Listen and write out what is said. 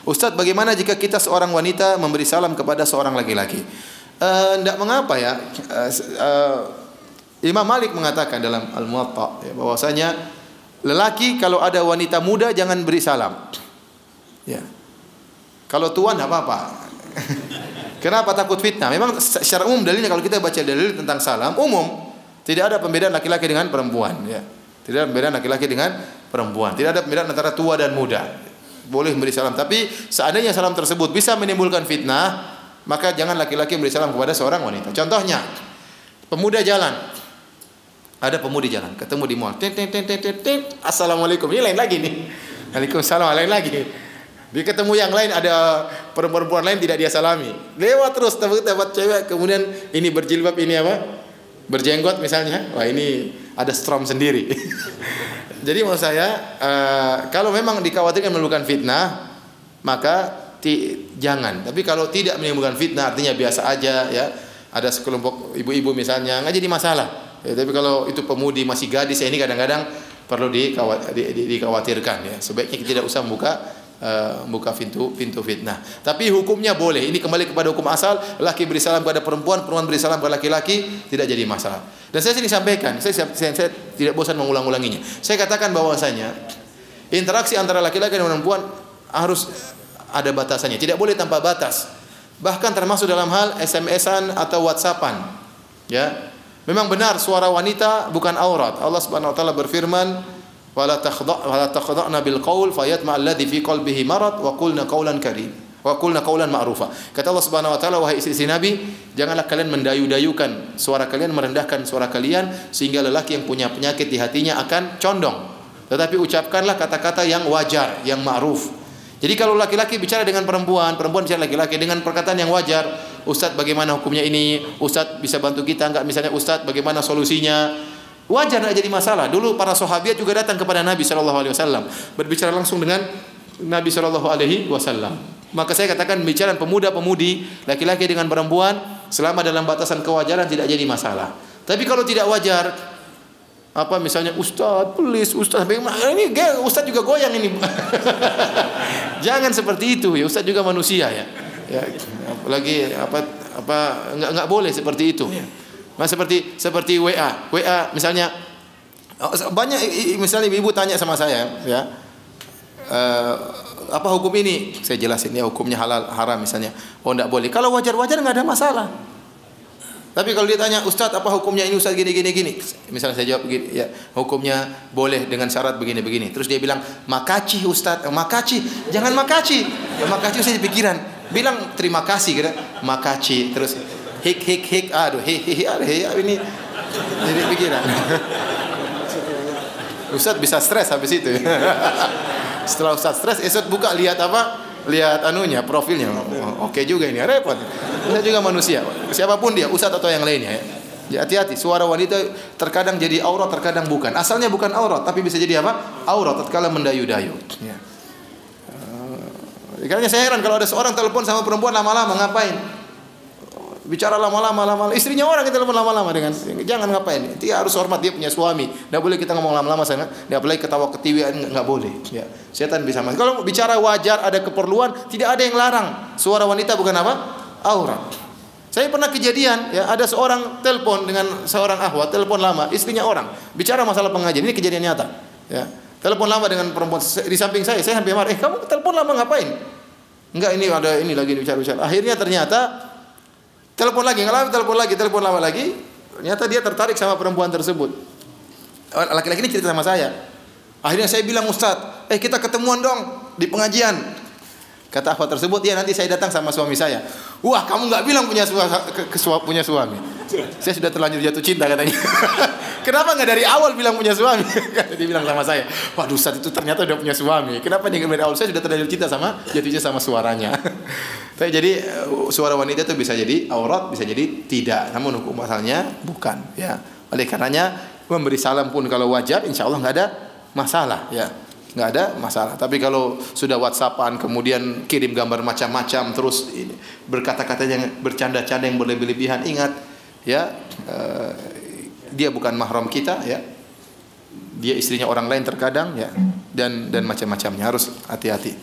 Ustaz, bagaimana jika kita seorang wanita memberi salam kepada seorang laki-laki? Tidak mengapa ya. Imam Malik mengatakan dalam Al-Muwatta ya, bahwasanya lelaki kalau ada wanita muda jangan beri salam. Ya. Kalau tua tidak apa-apa. Kenapa takut fitnah? Memang secara umum dalilnya kalau kita baca dalil tentang salam umum, tidak ada pembedaan laki-laki dengan perempuan. Ya. Tidak ada pembedaan laki-laki dengan perempuan. Tidak ada pembedaan antara tua dan muda. Boleh memberi salam, tapi seandainya salam tersebut bisa menimbulkan fitnah, maka jangan laki-laki memberi salam kepada seorang wanita. Contohnya, pemuda jalan. Ada pemudi jalan, ketemu di mall. Assalamualaikum. Ini lain lagi nih. Waalaikumsalam, lain lagi. Dia ketemu yang lain, ada perempuan lain tidak dia salami. Lewat terus dapat cewek, kemudian ini berjilbab, ini apa? Berjenggot misalnya. Wah, ini ada strom sendiri. Jadi maksud saya, kalau memang dikhawatirkan menimbulkan fitnah, maka jangan. Tapi kalau tidak menimbulkan fitnah, artinya biasa aja ya. Ada sekelompok ibu-ibu misalnya, nggak jadi masalah. Ya, tapi kalau itu pemudi masih gadis, ini kadang-kadang perlu dikhawatirkan ya. Sebaiknya kita tidak usah membuka pintu fitnah. Tapi hukumnya boleh. Ini kembali kepada hukum asal. Laki beri salam kepada perempuan, perempuan beri salam kepada laki-laki, tidak jadi masalah. Dan saya sini sampaikan, saya tidak bosan mengulang-ulanginya. Saya katakan bahwasanya interaksi antara laki-laki dan perempuan harus ada batasannya. Tidak boleh tanpa batas. Bahkan termasuk dalam hal SMS-an atau WhatsApp-an. Ya. Memang benar suara wanita bukan aurat. Allah Subhanahu wa taala berfirman, wala takhda'na bil qaul fayatma alladhi fi qalbihi marad wa qulna qawlan karim wa qulna qawlan ma'rufa. Kata Allah Subhanahu wa taala, wahai istri Nabi, janganlah kalian mendayu-dayukan suara kalian, merendahkan suara kalian sehingga lelaki yang punya penyakit di hatinya akan condong. Tetapi ucapkanlah kata-kata yang wajar, yang ma'ruf. Jadi kalau laki-laki bicara dengan perempuan, perempuan bicara laki-laki dengan perkataan yang wajar, Ustaz bagaimana hukumnya ini? Ustaz bisa bantu kita enggak? Misalnya Ustaz bagaimana solusinya? Wajar, tidak jadi masalah. Dulu para sahabat juga datang kepada Nabi SAW berbicara langsung dengan Nabi SAW. Maka saya katakan bicara pemuda-pemudi, laki-laki dengan perempuan, selama dalam batasan kewajaran tidak jadi masalah. Tapi kalau tidak wajar, apa misalnya Ustaz, please Ustaz, ini Ustaz juga goyang ini. Jangan seperti itu ya, Ustaz juga manusia ya. Ya, apalagi enggak boleh seperti itu. Nah, seperti WA misalnya, banyak misalnya ibu tanya sama saya ya, apa hukum ini? Saya jelasin ya, hukumnya halal haram misalnya. Oh enggak boleh. Kalau wajar-wajar enggak ada masalah. Tapi kalau dia tanya, Ustaz apa hukumnya ini Ustaz gini. Misalnya saya jawab begini, ya hukumnya boleh dengan syarat begini. Terus dia bilang, makasih Ustaz, makasih. Jangan makasih. Ya makasih saya pikiran. Bilang terima kasih kira, makasih. Terus hik aduh ini jadi pikiran. Ustaz bisa stres habis itu. Setelah Ustaz stres, Ustaz buka lihat anunya, profilnya. Oke juga ini, repot. Kita juga manusia. Siapapun dia, Ustaz atau yang lainnya ya. Ya, hati-hati, suara wanita terkadang jadi aurat, terkadang bukan. Asalnya bukan aurat, tapi bisa jadi apa? Aurat tatkala mendayu-dayu. Ya. Karena saya heran kalau ada seorang telepon sama perempuan lama-lama ngapain? Bicara lama-lama, istrinya orang kita telepon lama-lama dengan, jangan ngapain? Dia harus hormat, dia punya suami. Tidak boleh kita ngomong lama-lama sana. Tidak boleh ketawa ketiwi, nggak boleh. Ya, setan bisa masuk. Kalau bicara wajar, ada keperluan, tidak ada yang larang. Suara wanita bukan apa? Aurat. Saya pernah kejadian, ya ada seorang telepon dengan seorang akhwat, telepon lama, istrinya orang, bicara masalah pengajian. Ini kejadian nyata. Ya, telepon lama dengan perempuan di samping saya hampir marah. Kamu telepon lama ngapain? Enggak, ini ada ini lagi bicara. Akhirnya ternyata telepon lagi, telepon lama lagi. Ternyata dia tertarik sama perempuan tersebut. Laki-laki ini cerita sama saya. Akhirnya saya bilang, Ustaz, kita ketemuan dong di pengajian. Kata akhwat tersebut, ya nanti saya datang sama suami saya. Wah, kamu nggak bilang punya suami. Saya sudah terlanjur jatuh cinta katanya. Kenapa nggak dari awal bilang punya suami? Dia bilang sama saya, waduh Ustaz itu ternyata udah punya suami. Kenapa dia dari awal? Saya sudah terlanjur cinta jatuh cinta sama suaranya. Jadi suara wanita itu bisa jadi aurat, bisa jadi tidak. Namun hukum asalnya bukan. Ya. Oleh karenanya memberi salam pun kalau wajar, insya Allah nggak ada masalah. Ya. Nggak ada masalah. Tapi kalau sudah WhatsAppan kemudian kirim gambar macam-macam terus berkata-kata yang bercanda-canda yang berlebihan, ingat ya, dia bukan mahram kita ya. Dia istrinya orang lain terkadang ya, dan macam-macamnya, harus hati-hati.